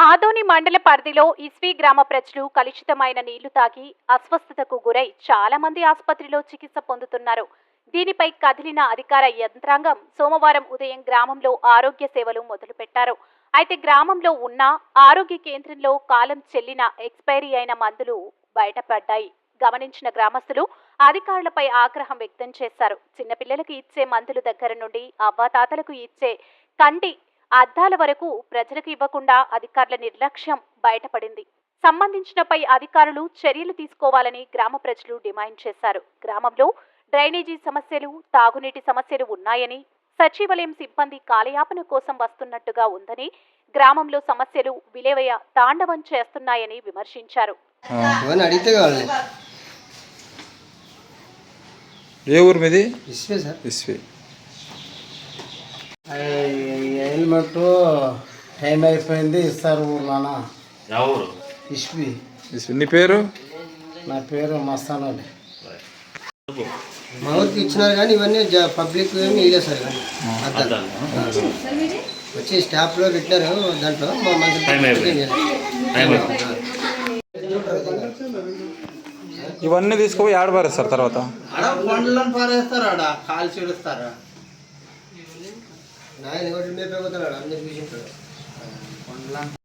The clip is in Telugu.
ఆదోని మండల పరిధిలో ఇస్వి గ్రామ ప్రజలు కలుషితమైన నీళ్లు తాగి అస్వస్థతకు గురై చాలా మంది ఆసుపత్రిలో చికిత్స పొందుతున్నారు. దీనిపై కదిలిన అధికార యంత్రాంగం సోమవారం ఉదయం గ్రామంలో ఆరోగ్య సేవలు మొదలుపెట్టారు. అయితే గ్రామంలో ఉన్న ఆరోగ్య కేంద్రంలో కాలం చెల్లిన ఎక్స్పైరీ అయిన మందులు బయటపడ్డాయి. గమనించిన గ్రామస్తులు అధికారులపై ఆగ్రహం వ్యక్తం చేశారు. చిన్నపిల్లలకు ఇచ్చే మందుల దగ్గర నుండి అవ్వాతాతలకు ఇచ్చే కంటి అద్దాల వరకు ప్రజలకు ఇవ్వకుండా అధికారుల నిర్లక్ష్యం బయటపడింది. సంబంధించినపై అధికారులు చర్యలు తీసుకోవాలని గ్రామ ప్రజలు డిమాండ్ చేశారు. గ్రామంలో డ్రైనేజీ సమస్యలు, తాగునీటి సమస్యలు ఉన్నాయని, సచివాలయం సిబ్బంది కాలయాపన కోసం వస్తున్నట్టుగా ఉందని, గ్రామంలో సమస్యలు విలేవయ తాండవం చేస్తున్నాయని విమర్శించారు. ఏ ఊరు మీది? హెల్మెట్ టైం అయిపోయింది, ఇస్తారు ఊర్లోనా? ఇస్వి. నీ పేరు? నా పేరు మస్తానండి. మా ఊరికి ఇచ్చినారు కానీ ఇవన్నీ పబ్లిక్ ఏమి ఇవ్వలేదు సార్. వచ్చి స్టాఫ్లో పెట్టినారు, దాంట్లో మా మంచి ఇవన్నీ తీసుకుపోయి ఆడ పారేస్తారు. తర్వాత పండ్లను పారేస్తారు, ఆడ కాల్చి ఇడుస్తారు. నాయన ఎవరి మీద పెరుగుతున్నాడు, అందరు చూసింటాడు.